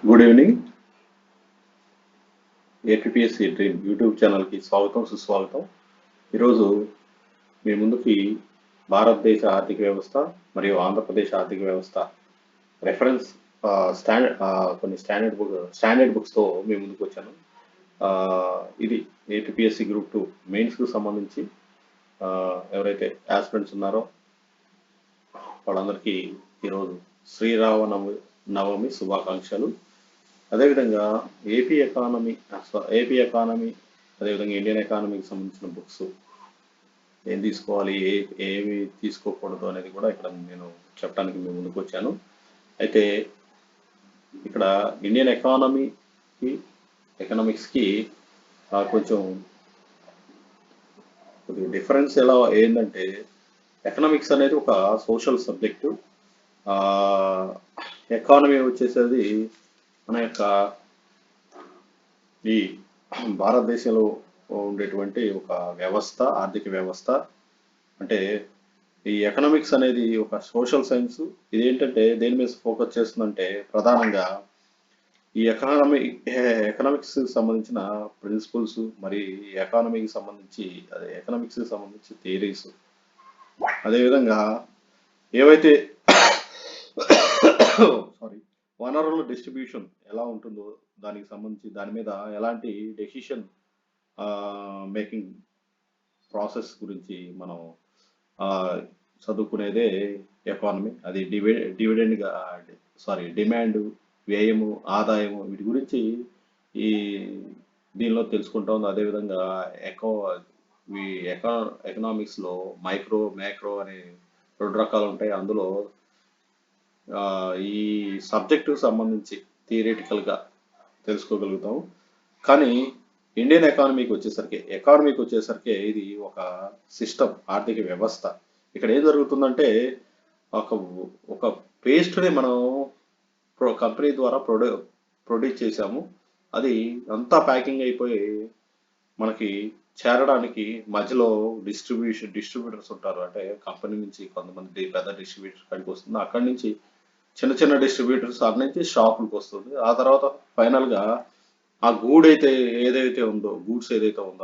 Good evening. APSC dream YouTube ఛానల్కి స్వాగతం సుస్వాగతం. ఈరోజు మీ ముందుకి భారతదేశ ఆర్థిక వ్యవస్థ మరియు ఆంధ్రప్రదేశ్ ఆర్థిక వ్యవస్థ రెఫరెన్స్ కొన్ని స్టాండర్డ్ బుక్స్తో మీ ముందుకు వచ్చాను. ఇది ఏపీఎస్సి గ్రూప్ 2 మెయిన్స్కి సంబంధించి ఎవరైతే ఆస్పిరెంట్స్ ఉన్నారో వాళ్ళందరికీ ఈరోజు శ్రీరామనవమి శుభాకాంక్షలు. అదేవిధంగా ఏపీ ఎకానమీ అదేవిధంగా ఇండియన్ ఎకానమీకి సంబంధించిన బుక్స్ ఏం తీసుకోవాలి, ఏమి తీసుకోకూడదు అనేది కూడా ఇక్కడ నేను చెప్పడానికి మేము ముందుకు వచ్చాను. అయితే ఇక్కడ ఇండియన్ ఎకనామిక్స్కి కొంచెం డిఫరెన్స్ ఎలా ఏంటంటే, ఎకనామిక్స్ అనేది ఒక సోషల్ సబ్జెక్టు, ఎకానమీ వచ్చేసేది మన యొక్క ఈ భారతదేశంలో ఉండేటువంటి ఒక వ్యవస్థ, ఆర్థిక వ్యవస్థ. అంటే ఈ ఎకనామిక్స్ అనేది ఒక సోషల్ సైన్స్. ఇదేంటంటే దేని మీద ఫోకస్ చేస్తుందంటే ప్రధానంగా ఈ ఎకనామిక్స్ సంబంధించిన ప్రిన్సిపల్స్, మరి ఎకానమీకి సంబంధించి ఎకనామిక్స్ సంబంధించి థియరీస్, అదేవిధంగా ఏవైతే సారీ వనరుల డిస్ట్రిబ్యూషన్ ఎలా ఉంటుందో దానికి సంబంధించి దాని మీద ఎలాంటి డెసిషన్ మేకింగ్ ప్రాసెస్ గురించి మనం చదువుకునేదే ఎకానమీ. అది డిమాండ్, వ్యయము, ఆదాయము వీటి గురించి ఈ దీనిలో తెలుసుకుంటాం. అదేవిధంగా ఎకనామిక్స్లో మైక్రో, మ్యాక్రో అనే 2 రకాలు ఉంటాయి. అందులో ఈ సబ్జెక్టుకు సంబంధించి థియరిటికల్గా తెలుసుకోగలుగుతాం. కానీ ఇండియన్ ఎకానమీకి వచ్చేసరికి ఇది ఒక సిస్టమ్, ఆర్థిక వ్యవస్థ. ఇక్కడ ఏం జరుగుతుందంటే ఒక పేస్ట్ని మనం కంపెనీ ద్వారా ప్రొడ్యూస్ చేసాము. అది అంతా ప్యాకింగ్ అయిపోయి మనకి చేరడానికి మధ్యలో డిస్ట్రిబ్యూటర్స్ ఉంటారు. అంటే కంపెనీ నుంచి కొంతమంది పెద్ద డిస్ట్రిబ్యూటర్ కాడికి వస్తుంది, అక్కడి నుంచి చిన్న చిన్న డిస్ట్రిబ్యూటర్స్ అక్కడి నుంచి షాపులకు వస్తుంది. ఆ తర్వాత ఫైనల్గా ఆ గూడ్స్ ఏదైతే ఉందో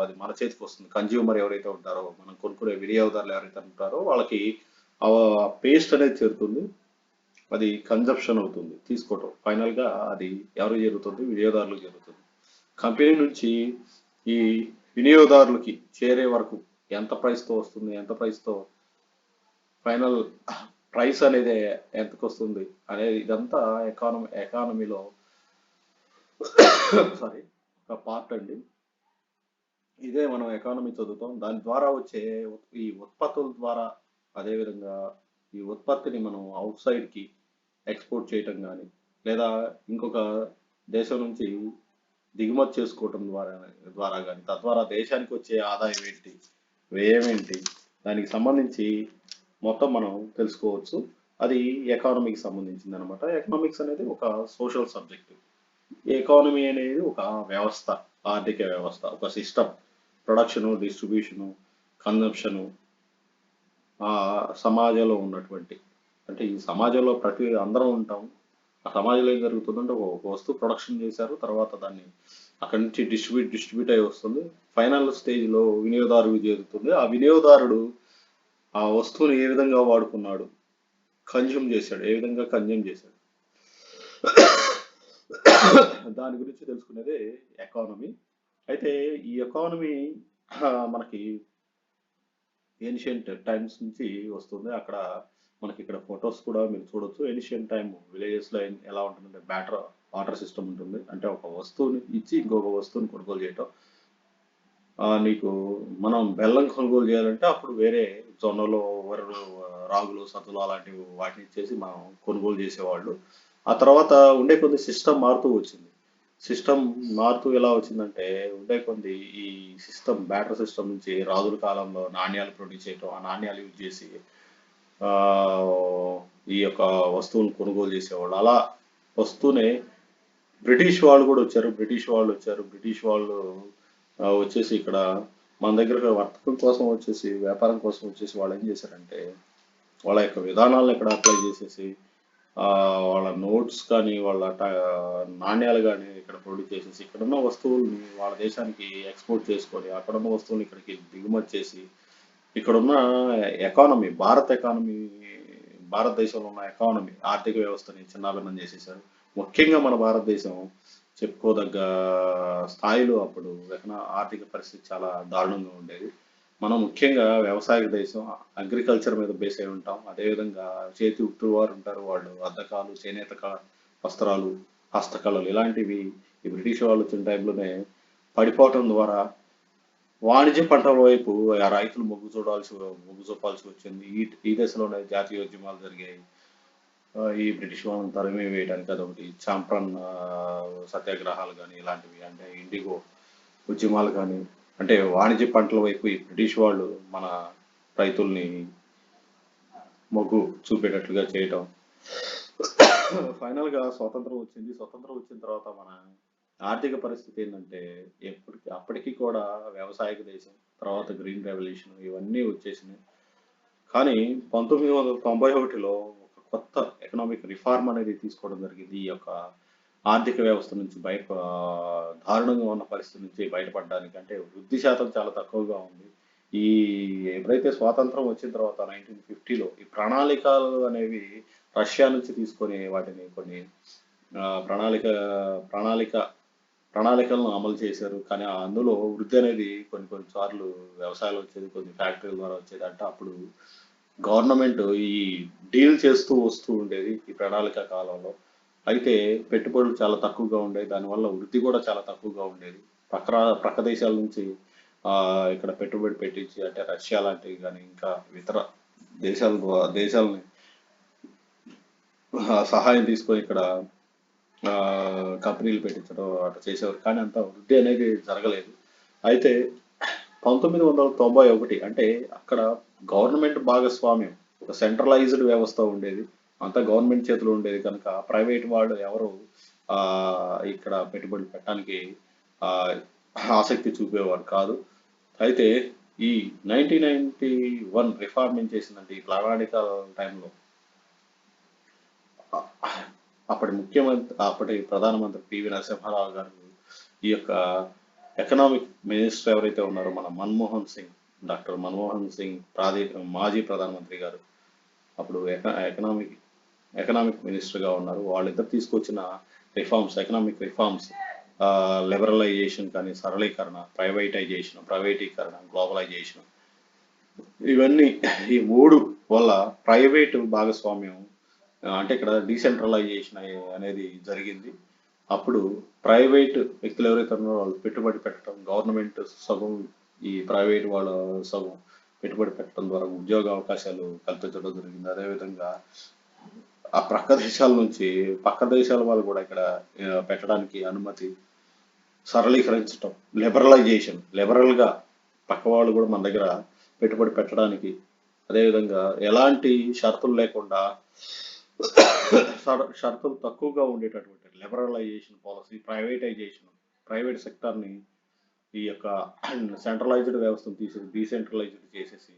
అది మన చేతికి వస్తుంది. కన్జ్యూమర్ ఎవరైతే ఉంటారో, మనం కొనుక్కునే వినియోగదారులు ఎవరైతే ఉంటారో వాళ్ళకి ఆ పేస్ట్ అనేది చేరుతుంది. అది కన్జంప్షన్ అవుతుంది, తీసుకోవటం. ఫైనల్గా అది ఎవరికి జరుగుతుంది? వినియోగదారులకు జరుగుతుంది. కంపెనీ నుంచి ఈ వినియోగదారులకి చేరే వరకు ఎంత ప్రైస్తో వస్తుంది, ఎంత ప్రైస్తో ఫైనల్ ప్రైస్ అనేది ఎంతకు వస్తుంది అనేది ఇదంతా ఎకానమీలో ఒక పార్ట్ అండి. ఇదే మనం ఎకానమీ చదువుతాం. దాని ద్వారా వచ్చే ఈ ఉత్పత్తుల ద్వారా, అదేవిధంగా ఈ ఉత్పత్తిని మనం అవుట్ సైడ్కి ఎక్స్పోర్ట్ చేయటం కానీ, లేదా ఇంకొక దేశం నుంచి దిగుమతి చేసుకోవటం ద్వారా కానీ, తద్వారా దేశానికి వచ్చే ఆదాయం ఏంటి, వ్యయం ఏంటి, దానికి సంబంధించి మొత్తం మనం తెలుసుకోవచ్చు. అది ఎకానమీకి సంబంధించింది అనమాట. ఎకనామిక్స్ అనేది ఒక సోషల్ సబ్జెక్ట్. ఎకానమీ అనేది ఒక వ్యవస్థ, ఆర్థిక వ్యవస్థ, ఒక సిస్టమ్. ప్రొడక్షను, డిస్ట్రిబ్యూషను, కన్జంప్షను, సమాజంలో ఉన్నటువంటి, అంటే ఈ సమాజంలో అందరం ఉంటాం. ఆ సమాజంలో ఏం జరుగుతుందంటే ఒక వస్తువు ప్రొడక్షన్ చేశారు, తర్వాత దాన్ని అక్కడి నుంచి డిస్ట్రిబ్యూట్ అయి వస్తుంది. ఫైనల్ స్టేజ్లో వినియోగదారుడికి చేరుతుంది. ఆ వినియోగదారుడు ఆ వస్తువుని ఏ విధంగా వాడుకున్నాడు, ఏ విధంగా కన్జ్యూమ్ చేశాడు, దాని గురించి తెలుసుకునేదే ఎకానమీ. అయితే ఈ ఎకానమీ మనకి ఏన్షియంట్ టైమ్స్ నుంచి వస్తుంది. అక్కడ మనకి ఇక్కడ ఫొటోస్ కూడా మీరు చూడొచ్చు. ఏన్షియంట్ టైమ్ విలేజెస్లో ఎలా ఉంటుందంటే వాటర్ సిస్టమ్ ఉంటుంది. అంటే ఒక వస్తువుని ఇచ్చి ఇంకొక వస్తువుని కొనుగోలు చేయటం. నీకు మనం బెల్లం కొనుగోలు చేయాలంటే అప్పుడు వేరే జొన్నలు, వరలు, రాగులు, సతులు అలాంటివి వాటిని ఇచ్చేసి మనం కొనుగోలు చేసేవాళ్ళు. ఆ తర్వాత ఉండే కొద్ది సిస్టమ్ మారుతూ వచ్చింది. సిస్టమ్ మారుతూ ఎలా వచ్చిందంటే, ఉండే కొద్ది ఈ సిస్టమ్ బ్యాటర్ సిస్టమ్ నుంచి రాజుల కాలంలో నాణ్యాలు ప్రొడ్యూస్ చేయటం, ఆ నాణ్యాలు యూజ్ చేసి ఈ యొక్క వస్తువును కొనుగోలు చేసేవాళ్ళు. అలా వస్తూనే బ్రిటిష్ వాళ్ళు వచ్చారు. బ్రిటిష్ వాళ్ళు వచ్చేసి ఇక్కడ మన దగ్గర వర్తకం కోసం వచ్చేసి, వ్యాపారం కోసం వచ్చేసి వాళ్ళు ఏం చేశారంటే వాళ్ళ యొక్క విధానాలను ఇక్కడ అప్లై చేసేసి వాళ్ళ నోట్స్ కానీ వాళ్ళ నాణ్యాలు కానీ ఇక్కడ ప్రొడ్యూస్ చేసేసి ఇక్కడున్న వస్తువుల్ని వాళ్ళ దేశానికి ఎక్స్పోర్ట్ చేసుకొని అక్కడున్న వస్తువుల్ని ఇక్కడికి దిగుమతి చేసి ఇక్కడున్న ఎకానమీ భారతదేశంలో ఉన్న ఎకానమీ ఆర్థిక వ్యవస్థని చిన్నాభిన్నం చేసేసారు. ముఖ్యంగా మన భారతదేశం చెప్పుకోదగ్గ స్థాయిలో అప్పుడు ఆర్థిక పరిస్థితి చాలా దారుణంగా ఉండేది. మనం ముఖ్యంగా వ్యవసాయ దేశం, అగ్రికల్చర్ మీద బేస్ అయి ఉంటాం. అదేవిధంగా చేతి వృత్తుల వారు ఉంటారు. వాళ్ళు అద్దకాలు, చేనేత వస్త్రాలు, హస్తకళలు ఇలాంటివి ఈ బ్రిటిష్ వాళ్ళు వచ్చిన టైంలోనే పడిపోవటం ద్వారా వాణిజ్య పంటల వైపు ఆ రైతులు మొగ్గు చూపాల్సి వచ్చింది. ఈ ఈ దశలోనే జాతీయోద్యమాలు జరిగాయి. ఈ బ్రిటిష్ వాళ్ళని తరిమి వేయడానికి అదొకటి. చాంప్రన్ సత్యాగ్రహాలు కానీ ఇలాంటివి, అంటే ఇండిగో ఉద్యమాలు కానీ, అంటే వాణిజ్య పంటల వైపు ఈ బ్రిటిష్ వాళ్ళు మన రైతుల్ని మొగ్గు చూపేటట్లుగా చేయటం. ఫైనల్ గా స్వాతంత్రం వచ్చింది. స్వతంత్రం వచ్చిన తర్వాత మన ఆర్థిక పరిస్థితి ఏంటంటే అప్పటికి కూడా వ్యవసాయక దేశం, తర్వాత గ్రీన్ రెవల్యూషన్ ఇవన్నీ వచ్చేసినాయి. కానీ 1991లో ఒక కొత్త ఎకనామిక్ రిఫార్మ్ అనేది తీసుకోవడం జరిగింది. ఈ యొక్క ఆర్థిక వ్యవస్థ నుంచి దారుణంగా ఉన్న పరిస్థితి నుంచి బయటపడడానికి. అంటే వృద్ధి శాతం చాలా తక్కువగా ఉంది. ఈ ఎప్పుడైతే స్వాతంత్రం వచ్చిన తర్వాత 1950లో ఈ ప్రణాళికలు అనేవి రష్యా నుంచి తీసుకొని వాటిని కొన్ని ఆ, ప్రణాళిక ప్రణాళిక ప్రణాళికలను అమలు చేశారు. కానీ అందులో వృద్ధి అనేది కొన్ని కొన్ని సార్లు వ్యవసాయంలో వచ్చేది, కొన్ని ఫ్యాక్టరీల ద్వారా వచ్చేది. అంటే అప్పుడు గవర్నమెంట్ ఈ డీల్ చేస్తూ వస్తూ ఉండేది ఈ ప్రణాళిక కాలంలో. అయితే పెట్టుబడులు చాలా తక్కువగా ఉండేవి. దానివల్ల వృద్ధి కూడా చాలా తక్కువగా ఉండేది. ప్రక్క దేశాల నుంచి ఇక్కడ పెట్టుబడి పెట్టించి, అంటే రష్యా లాంటివి కానీ ఇంకా ఇతర దేశాలని సహాయం తీసుకొని ఇక్కడ కంపెనీలు పెట్టించడం అట్లా చేసేవారు. కానీ అంత వృద్ధి అనేది జరగలేదు. అయితే 1991 అంటే అక్కడ గవర్నమెంట్ భాగస్వామ్యం, ఒక సెంట్రలైజ్డ్ వ్యవస్థ ఉండేది. అంతా గవర్నమెంట్ చేతిలో ఉండేది కనుక ప్రైవేట్ వాళ్ళు ఎవరు ఆ, ఇక్కడ పెట్టుబడులు పెట్టడానికి ఆ, ఆసక్తి చూపేవారు కాదు. అయితే ఈ 1991 రిఫార్మ్ ఏం చేసిందంటే ఈ ప్రణాళిక టైంలో అప్పటి ప్రధానమంత్రి పివి నరసింహారావు గారు ఈ యొక్క ఎకనామిక్ మినిస్టర్ ఎవరైతే ఉన్నారో మన డాక్టర్ మన్మోహన్ సింగ్ మాజీ ప్రధానమంత్రి గారు అప్పుడు ఎకనామిక్ మినిస్టర్ గా ఉన్నారు. వాళ్ళిద్దరు తీసుకొచ్చిన ఎకనామిక్ రిఫార్మ్స్, లిబరలైజేషన్ కానీ, సరళీకరణ, ప్రైవేటీకరణ, గ్లోబలైజేషన్, ఇవన్నీ ఈ మూడు వల్ల ప్రైవేటు భాగస్వామ్యం, అంటే ఇక్కడ డీసెంట్రలైజేషన్ అనేది జరిగింది. అప్పుడు ప్రైవేట్ వ్యక్తులు ఎవరైతే ఉన్నారో వాళ్ళు పెట్టుబడి పెట్టడం, గవర్నమెంట్ సగం, ఈ ప్రైవేట్ వాళ్ళ సగం పెట్టుబడి పెట్టడం ద్వారా ఉద్యోగ అవకాశాలు కల్పించడం జరిగింది. అదేవిధంగా ఆ పక్క దేశాల వాళ్ళు కూడా ఇక్కడ పెట్టడానికి అనుమతి, సరళీకరించడం, లిబరల్ గా పక్క వాళ్ళు కూడా మన దగ్గర పెట్టుబడి పెట్టడానికి, అదేవిధంగా ఎలాంటి షరతులు లేకుండా షరతులు తక్కువగా ఉండేటటువంటి లిబరలైజేషన్ పాలసీ, ప్రైవేట్ సెక్టార్ని ఈ యొక్క సెంట్రలైజ్డ్ వ్యవస్థను తీసేసి డీసెంట్రలైజ్డ్ చేసేసి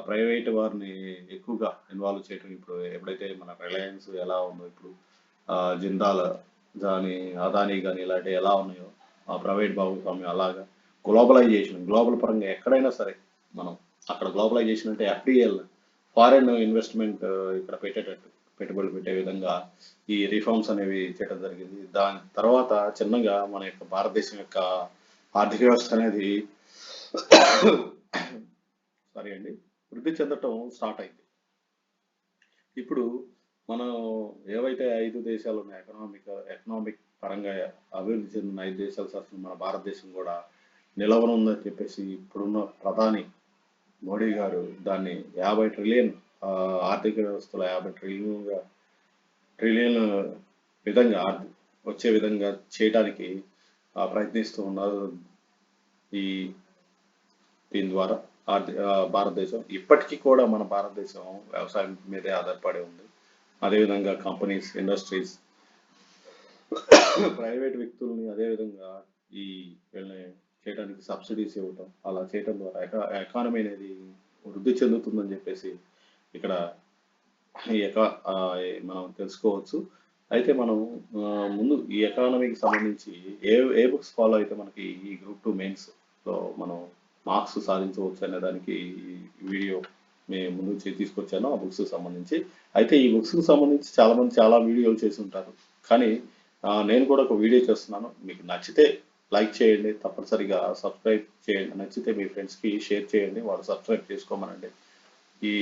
ప్రైవేట్ వారిని ఎక్కువగా ఇన్వాల్వ్ చేయడం. ఇప్పుడు ఎప్పుడైతే మన రిలయన్స్ ఎలా ఉందో, ఇప్పుడు జిందాల్ కానీ, అదానీ కానీ ఇలాంటివి ఎలా ఉన్నాయో ఆ ప్రైవేట్ భాగస్వామ్యం అలాగా గ్లోబల్ పరంగా ఎక్కడైనా సరే మనం అక్కడ గ్లోబలైజేషన్ అంటే ఎఫ్డిఎల్, ఫారెన్ ఇన్వెస్ట్మెంట్ ఇక్కడ పెట్టుబడులు పెట్టే విధంగా ఈ రిఫార్మ్స్ అనేవి చేయడం జరిగింది. దాని తర్వాత చిన్నగా మన యొక్క భారతదేశం యొక్క ఆర్థిక వ్యవస్థ అనేది సారీ అండి వృద్ధి చెందటం స్టార్ట్ అయింది. ఇప్పుడు మనం ఏవైతే 5 దేశాలు ఉన్నాయి, ఎకనామిక్ పరంగా అభివృద్ధి చెందిన 5 దేశాల సరసన మన భారతదేశం కూడా నిలవనుందని చెప్పేసి ఇప్పుడున్న ప్రధాని మోడీ గారు దాన్ని 50 ట్రిలియన్ ఆర్థిక వ్యవస్థలో 50 ట్రిలియన్ విధంగా వచ్చే విధంగా చేయడానికి ప్రయత్నిస్తూ ఉన్నారు. ఈ దీని ద్వారా భారతదేశం ఇప్పటికీ కూడా మన భారతదేశం వ్యవసాయం మీదే ఆధారపడి ఉంది. అదేవిధంగా కంపెనీస్, ఇండస్ట్రీస్, ప్రైవేట్ వ్యక్తుల్ని అదేవిధంగా ఈ వీళ్ళని చేయడానికి సబ్సిడీస్ ఇవ్వటం, అలా చేయటం ద్వారా ఎకానమీ అనేది వృద్ధి చెందుతుందని చెప్పేసి ఇక్కడ ఈ మనం తెలుసుకోవచ్చు. అయితే మనం ముందు ఈ ఎకానమీకి సంబంధించి ఏ బుక్స్ ఫాలో అయితే మనకి ఈ గ్రూప్ 2 మెయిన్స్‌లో మనం మార్క్స్ సాధించవచ్చు అనే దానికి ఈ వీడియో మేము ముందుకు తీసుకొచ్చాను ఆ బుక్స్‌కి సంబంధించి. అయితే ఈ బుక్స్‌కి సంబంధించి చాలామంది చాలా వీడియోలు చేసి ఉంటారు. కానీ నేను కూడా ఒక వీడియో చేస్తున్నాను. మీకు నచ్చితే లైక్ చేయండి. తప్పనిసరిగా సబ్స్క్రైబ్ చేయండి. నచ్చితే మీ ఫ్రెండ్స్‌కి షేర్ చేయండి. వాళ్ళు సబ్స్క్రైబ్ చేసుకోమనండి. ఈ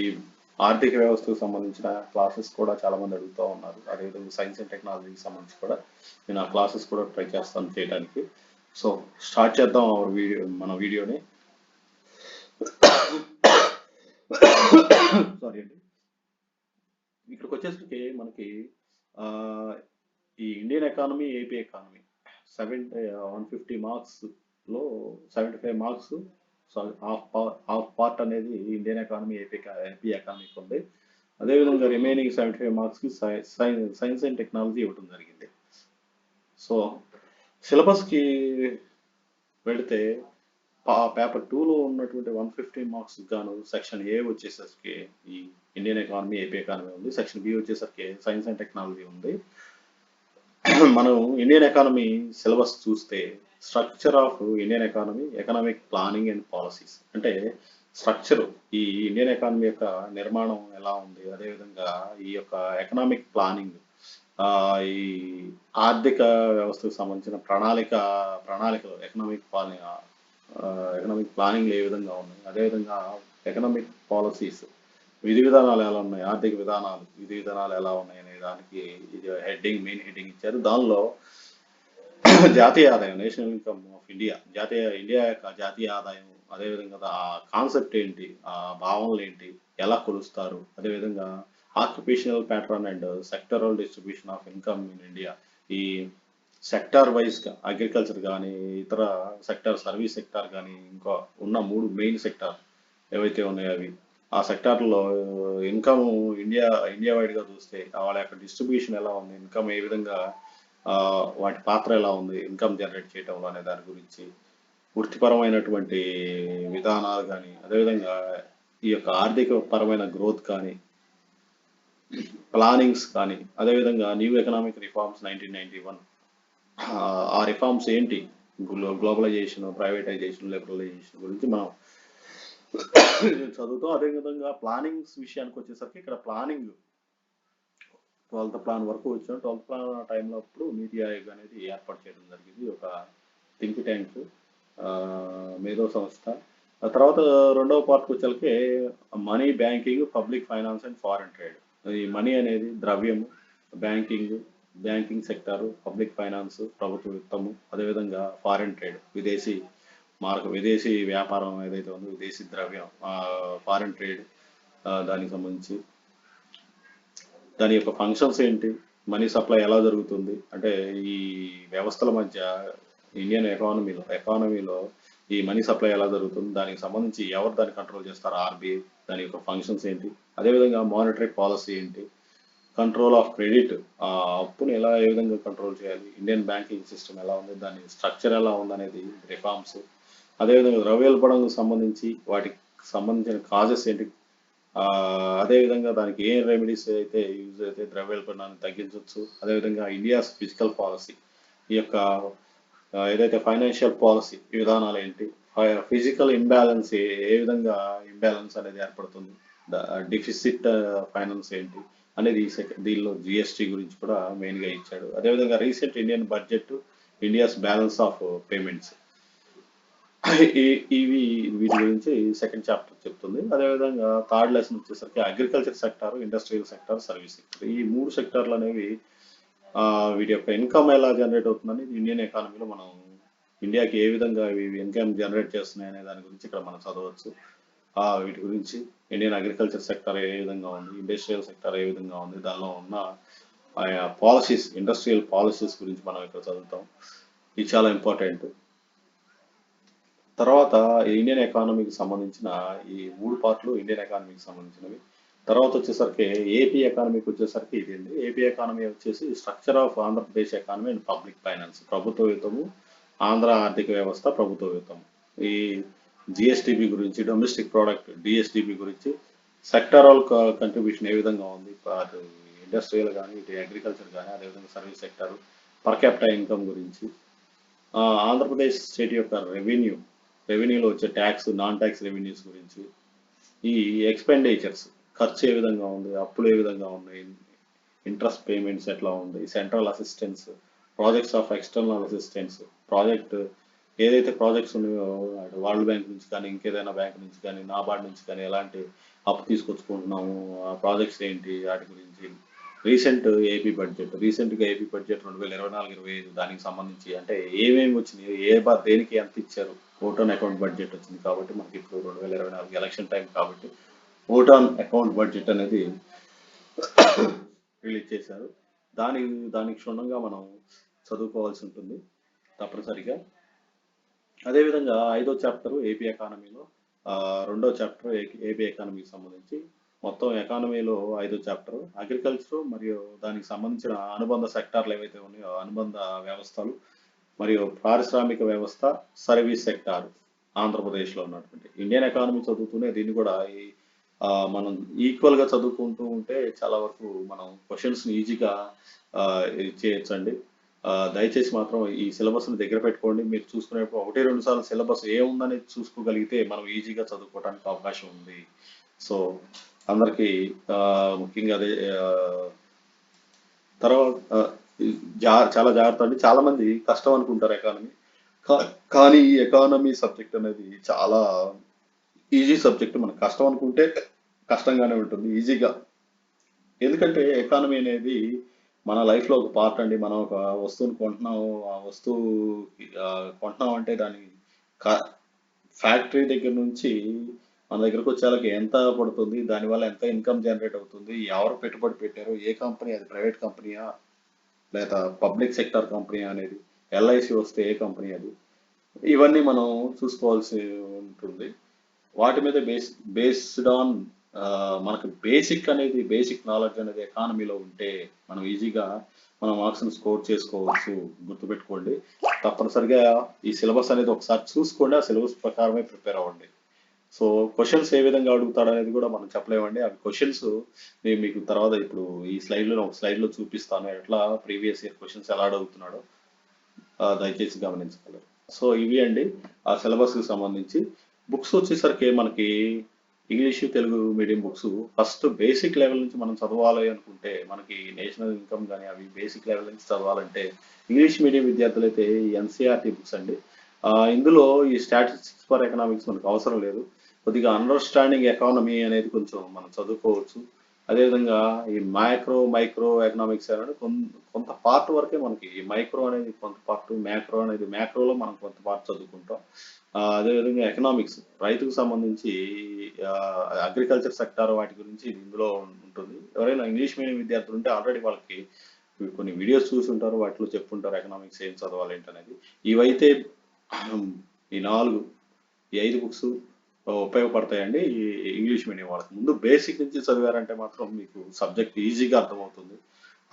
ఆర్థిక వ్యవస్థకు సంబంధించిన క్లాసెస్ కూడా చాలా మంది అడుగుతూ ఉన్నారు. అదేవిధంగా సైన్స్ అండ్ టెక్నాలజీకి సంబంధించి కూడా నేను ఆ క్లాసెస్ కూడా ట్రై చేస్తాను చేయడానికి. సో స్టార్ట్ చేద్దాం మన వీడియోని. సారీ అండి. ఇక్కడికి వచ్చేసరికి మనకి ఆ, ఈ Indian economy, AP economy 150 marks లో 75 మార్క్స్ హాఫ్ పార్ట్ అనేది ఇండియన్ ఎకానమీ, ఏపీ ఎకానమీకి ఉంది. అదేవిధంగా రిమైనింగ్ 75 మార్క్స్ కి సైన్స్ అండ్ టెక్నాలజీ ఇవ్వడం జరిగింది. సో సిలబస్ కి వెళితే పేపర్ 2లో ఉన్నటువంటి 150 మార్క్స్ గాను సెక్షన్ ఏ వచ్చేసరికి ఈ ఇండియన్ ఎకానమీ, ఏపీ ఎకానమీ ఉంది. సెక్షన్ బి వచ్చేసరికి సైన్స్ అండ్ టెక్నాలజీ ఉంది. మనం ఇండియన్ ఎకానమీ సిలబస్ చూస్తే structure of Indian economy, economic planning and policies అంటే స్ట్రక్చర్, ఈ ఇండియన్ ఎకానమీ యొక్క నిర్మాణం ఎలా ఉంది, అదేవిధంగా ఈ యొక్క ఎకనామిక్ ప్లానింగ్, ఈ ఆర్థిక వ్యవస్థకు సంబంధించిన ప్రణాళికలు ఎకనామిక్ ప్లానింగ్ ఏ విధంగా ఉన్నాయి, అదేవిధంగా ఎకనామిక్ పాలసీస్ విధి విధానాలు ఎలా ఉన్నాయి, ఆర్థిక విధానాలు విధి విధానాలు ఎలా ఉన్నాయి అనే దానికి ఇది మెయిన్ హెడ్డింగ్ ఇచ్చారు. దానిలో జాతీయ ఆదాయం, national income of India, India యొక్క జాతీయ ఆదాయం, అదేవిధంగా ఆ కాన్సెప్ట్ ఏంటి, ఆ భావనలు ఏంటి, ఎలా కొలుస్తారు, అదేవిధంగా occupational pattern and sectoral distribution of income in India, ఈ సెక్టార్ వైజ్ గా అగ్రికల్చర్ కానీ, ఇతర సెక్టార్, సర్వీస్ సెక్టార్ కానీ, ఇంకా ఉన్న 3 మెయిన్ సెక్టార్ ఏవైతే ఉన్నాయో అవి, ఆ సెక్టార్లో ఇన్కమ్ ఇండియా వైడ్ గా చూస్తే వాళ్ళ యొక్క డిస్ట్రిబ్యూషన్ ఎలా ఉంది, ఇన్కమ్ ఏ విధంగా, ఆ, వాటి పాత్ర ఎలా ఉంది ఇన్కమ్ జనరేట్ చేయటంలో అనే దాని గురించి, వృత్తిపరమైనటువంటి విధానాలు కానీ, అదేవిధంగా ఈ యొక్క ఆర్థిక పరమైన గ్రోత్ కానీ, ప్లానింగ్స్ కానీ, అదేవిధంగా న్యూ ఎకనామిక్ రిఫార్మ్స్ 1991, ఆ రిఫార్మ్స్ ఏంటి, గ్లోబలైజేషన్, ప్రైవేటైజేషన్, లిబరలైజేషన్ గురించి మనం చదువుతాం. అదేవిధంగా ప్లానింగ్స్ విషయానికి వచ్చేసరికి ఇక్కడ ప్లానింగ్ 12th ప్లాన్ వరకు వచ్చాం. 12th ప్లాన్ టైంలో అప్పుడు నీతి ఆయోగ్ అనేది ఏర్పాటు చేయడం జరిగింది, ఒక థింక్ ట్యాంక్, మేధో సంస్థ. ఆ తర్వాత రెండవ పార్ట్కి వచ్చేసరికి money, banking, public finance and foreign trade. ఈ మనీ అనేది ద్రవ్యము, బ్యాంకింగ్ సెక్టారు, పబ్లిక్ ఫైనాన్స్, ప్రభుత్వ విత్తము, అదేవిధంగా ఫారెన్ ట్రేడ్, విదేశీ వ్యాపారం ఏదైతే ఉందో, విదేశీ ద్రవ్యం, ఫారెన్ ట్రేడ్, దానికి సంబంధించి దాని యొక్క ఫంక్షన్స్ ఏంటి, మనీ సప్లై ఎలా జరుగుతుంది, అంటే ఈ వ్యవస్థల మధ్య ఇండియన్ ఎకానమీలో ఈ మనీ సప్లై ఎలా జరుగుతుంది, దానికి సంబంధించి ఎవరు దాన్ని కంట్రోల్ చేస్తారు, ఆర్బీఐ, దాని యొక్క ఫంక్షన్స్ ఏంటి, అదేవిధంగా మానిటరీ పాలసీ ఏంటి, కంట్రోల్ ఆఫ్ క్రెడిట్, అప్పుని ఏ విధంగా కంట్రోల్ చేయాలి, ఇండియన్ బ్యాంకింగ్ సిస్టమ్ ఎలా ఉంది, దాని స్ట్రక్చర్ ఎలా ఉంది అనేది రిఫార్మ్స్, అదేవిధంగా ద్రవ్యోల్బణంకు సంబంధించి వాటికి సంబంధించిన కాజెస్ ఏంటి, అదేవిధంగా దానికి ఏ రెమెడీస్ అయితే యూజ్ అయితే ద్రవ్యోల్బణాన్ని తగ్గించవచ్చు, అదేవిధంగా ఇండియాస్ ఫిజికల్ పాలసీ, ఈ యొక్క ఏదైతే ఫైనాన్షియల్ పాలసీ విధానాలు ఏంటి, ఫిజికల్ ఇంబ్యాలెన్స్ ఏ విధంగా ఇంబ్యాలెన్స్ అనేది ఏర్పడుతుంది, డిఫిసిట్ ఫైనాన్స్ ఏంటి అనేది దీనిలో జిఎస్టీ గురించి కూడా మెయిన్గా ఇచ్చాడు. అదేవిధంగా recent Indian budget, India's balance of payments, ఇవి వీటి గురించి సెకండ్ చాప్టర్ చెప్తుంది. అదేవిధంగా థర్డ్ లెసన్ వచ్చేసరికి agriculture sector, industrial sector, service sector, ఈ 3 సెక్టార్లు అనేవి వీటి యొక్క ఇన్కమ్ ఎలా జనరేట్ అవుతుందని ఇండియన్ ఎకానమీలో మనం ఇండియాకి ఏ విధంగా ఇవి ఇన్కమ్ జనరేట్ చేస్తున్నాయి అనే దాని గురించి ఇక్కడ మనం చదవచ్చు. వీటి గురించి ఇండియన్ అగ్రికల్చర్ సెక్టార్ ఏ విధంగా ఉంది, ఇండస్ట్రియల్ సెక్టార్ ఏ విధంగా ఉంది, దానిలో ఉన్న పాలసీస్, ఇండస్ట్రియల్ పాలసీస్ గురించి మనం ఇక్కడ చదువుతాం. ఇది చాలా ఇంపార్టెంట్. తర్వాత ఇండియన్ ఎకానమీకి సంబంధించిన ఈ 3 పార్ట్లు ఇండియన్ ఎకానమీకి సంబంధించినవి. తర్వాత వచ్చేసరికి ఏపీ ఎకానమీకి వచ్చేసరికి ఇది అండి. ఏపీ ఎకానమీ వచ్చేసి structure of Andhra Pradesh economy and public finance, ప్రభుత్వ విత్తము, ఆంధ్ర ఆర్థిక వ్యవస్థ, ప్రభుత్వ విత్తము, ఈ జిఎస్టిబి గురించి, డొమెస్టిక్ ప్రోడక్ట్ డిఎస్టిబి గురించి, సెక్టరల్ కంట్రిబ్యూషన్ ఏ విధంగా ఉంది, అటు ఇండస్ట్రియల్ కానీ ఇటు అగ్రికల్చర్ కానీ అదేవిధంగా service sector, per capital income గురించి, ఆంధ్రప్రదేశ్ స్టేట్ యొక్క రెవెన్యూలో వచ్చే ట్యాక్స్, నాన్ ట్యాక్స్ రెవెన్యూస్ గురించి, ఈ ఎక్స్పెండిచర్స్ ఖర్చు ఏ విధంగా ఉంది, అప్పులు ఏ విధంగా ఉన్నాయి, ఇంట్రెస్ట్ పేమెంట్స్ ఎట్లా ఉంది, central assistance, projects of external assistance, project ఏదైతే ప్రాజెక్ట్స్ ఉన్నాయో అటు వరల్డ్ బ్యాంక్ నుంచి కానీ ఇంకేదైనా బ్యాంక్ నుంచి కానీ నాబార్డ్ నుంచి కానీ ఎలాంటి అప్పు తీసుకొచ్చుకుంటున్నాము, ఆ ప్రాజెక్ట్స్ ఏంటి వాటి గురించి, రీసెంట్గా ఏపీ బడ్జెట్ 2024-25 దానికి సంబంధించి అంటే ఏమేమి వచ్చినాయి, దేనికి ఎంత ఇచ్చారు, ఓట్ ఆన్ అకౌంట్ బడ్జెట్ వచ్చింది కాబట్టి మనకి ఇప్పుడు 2024 ఎలక్షన్ టైం కాబట్టి ఓట్ ఆన్ అకౌంట్ బడ్జెట్ అనేది రిలీజ్ చేశారు. దానికి క్షుణ్ణంగా మనం చదువుకోవాల్సి ఉంటుంది తప్పనిసరిగా. అదేవిధంగా 5వ చాప్టర్ ఏపీ ఎకానమీలో, 2వ చాప్టర్ ఏపీ ఎకానమీకి సంబంధించి, మొత్తం ఎకానమీలో 5వ చాప్టర్ అగ్రికల్చర్ మరియు దానికి సంబంధించిన అనుబంధ సెక్టార్లు ఏవైతే ఉన్నాయో అనుబంధ వ్యవస్థలు మరియు పారిశ్రామిక వ్యవస్థ, సర్వీస్ సెక్టార్ ఆంధ్రప్రదేశ్లో ఉన్నటువంటి ఇండియన్ ఎకానమీ చదువుతూనే దీన్ని కూడా మనం ఈక్వల్గా చదువుకుంటూ ఉంటే చాలా వరకు మనం క్వశ్చన్స్ని ఈజీగా చేయొచ్చండి. దయచేసి మాత్రం ఈ సిలబస్ని దగ్గర పెట్టుకోండి. మీరు చూసుకునేప్పుడు 1-2 సార్లు సిలబస్ ఏముందని చూసుకోగలిగితే మనం ఈజీగా చదువుకోవడానికి అవకాశం ఉంది. సో అందరికీ ముఖ్యంగా అదే తర్వాత చాలా జాగ్రత్త అండి. చాలా మంది కష్టం అనుకుంటారు ఎకానమీ, కానీ ఈ ఎకానమీ సబ్జెక్ట్ అనేది చాలా ఈజీ సబ్జెక్ట్. మనం కష్టం అనుకుంటే కష్టంగానే ఉంటుంది, ఈజీగా. ఎందుకంటే ఎకానమీ అనేది మన లైఫ్లో ఒక పార్ట్ అండి. మనం ఒక వస్తువుని కొంటున్నాము, ఆ వస్తువు కొంటున్నాం అంటే దాని ఫ్యాక్టరీ దగ్గర నుంచి మన దగ్గరకు వచ్చేలాకి ఎంత పడుతుంది, దానివల్ల ఎంత ఇన్కమ్ జనరేట్ అవుతుంది, ఎవరు పెట్టుబడి పెట్టారు, ఏ కంపెనీ, అది ప్రైవేట్ కంపెనీయా లేదా పబ్లిక్ సెక్టర్ కంపెనీ అనేది, ఎల్ఐసి వస్తే ఏ కంపెనీ అది, ఇవన్నీ మనం చూసుకోవాల్సి ఉంటుంది. వాటి మీద బేస్డ్ ఆన్ మనకు బేసిక్ నాలెడ్జ్ అనేది ఎకానమీలో ఉంటే మనం ఈజీగా మన మార్క్స్ని స్కోర్ చేసుకోవచ్చు. గుర్తుపెట్టుకోండి, తప్పనిసరిగా ఈ సిలబస్ అనేది ఒకసారి చూసుకోండి, ఆ సిలబస్ ప్రకారమే ప్రిపేర్ అవ్వండి. సో క్వశ్చన్స్ ఏ విధంగా అడుగుతాడు అనేది కూడా మనం చెప్పలేమండి. అవి క్వశ్చన్స్ నేను మీకు తర్వాత ఇప్పుడు ఈ ఒక స్లైడ్లో చూపిస్తాను, ఎట్లా ప్రీవియస్ ఇయర్ క్వశ్చన్స్ ఎలా అడుగుతున్నాడో దయచేసి గమనించగలరు. సో ఇవి అండి ఆ సిలబస్కి సంబంధించి. బుక్స్ వచ్చేసరికి మనకి English, Telugu medium books first basic level నుంచి మనం చదవాలి అనుకుంటే, మనకి నేషనల్ ఇన్కమ్ కానీ అవి బేసిక్ లెవెల్ నుంచి చదవాలంటే ఇంగ్లీష్ మీడియం విద్యార్థులు అయితే ఎన్సీఆర్టీ బుక్స్ అండి. ఇందులో ఈ స్టాటిస్టిక్స్ ఫర్ ఎకనామిక్స్ మనకు అవసరం లేదు. కొద్దిగా అండర్స్టాండింగ్ ఎకానమీ అనేది కొంచెం మనం చదువుకోవచ్చు. అదేవిధంగా ఈ మైక్రో ఎకనామిక్స్ అనేది కొంత పార్ట్ వరకే మనకి, మైక్రో అనేది కొంత పార్ట్, మ్యాక్రోలో మనం కొంత పార్ట్ చదువుకుంటాం. అదేవిధంగా ఎకనామిక్స్, రైతుకు సంబంధించి అగ్రికల్చర్ సెక్టార్ వాటి గురించి ఇందులో ఉంటుంది. ఎవరైనా ఇంగ్లీష్ మీడియం విద్యార్థులు ఉంటే ఆల్రెడీ వాళ్ళకి కొన్ని వీడియోస్ చూసి ఉంటారు, వాటిలో చెప్పుంటారు ఎకనామిక్స్ ఏం చదవాలి ఏంటనేది. ఇవైతే ఈ 5 బుక్స్ ఉపయోగపడతాయండి ఈ ఇంగ్లీష్ మీడియం వాళ్ళకి. ముందు బేసిక్ నుంచి చదివారంటే మాత్రం మీకు సబ్జెక్ట్ ఈజీగా అర్థమవుతుంది.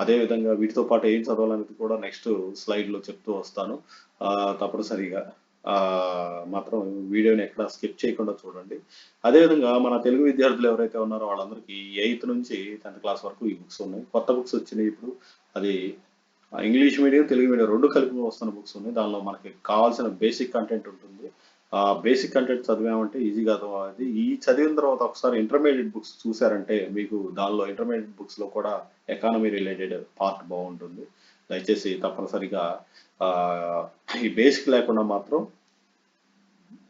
అదేవిధంగా వీటితో పాటు ఏం చదవాలనేది కూడా నెక్స్ట్ స్లైడ్లో చెప్తూ వస్తాను. తప్పనిసరిగా మాత్రం వీడియోని ఎక్కడ స్కిప్ చేయకుండా చూడండి. అదేవిధంగా మన తెలుగు విద్యార్థులు ఎవరైతే ఉన్నారో వాళ్ళందరికీ 8th నుంచి 10th క్లాస్ వరకు ఈ బుక్స్ ఉన్నాయి. కొత్త బుక్స్ వచ్చినాయి ఇప్పుడు. అది ఇంగ్లీష్ మీడియం, తెలుగు మీడియం 2 కలిపి వస్తున్న బుక్స్ ఉన్నాయి. దానిలో మనకి కావాల్సిన బేసిక్ కంటెంట్ ఉంటుంది. బేసిక్ కంటెంట్ చదివామంటే ఈజీగా అర్థమవుతుంది. ఈ చదివిన తర్వాత ఒకసారి ఇంటర్మీడియట్ బుక్స్ చూసారంటే మీకు దానిలో ఇంటర్మీడియట్ బుక్స్లో కూడా ఎకానమీ రిలేటెడ్ పార్ట్ బాగుంటుంది. దయచేసి తప్పనిసరిగా ఈ బేసిక్ లేకుండా మాత్రం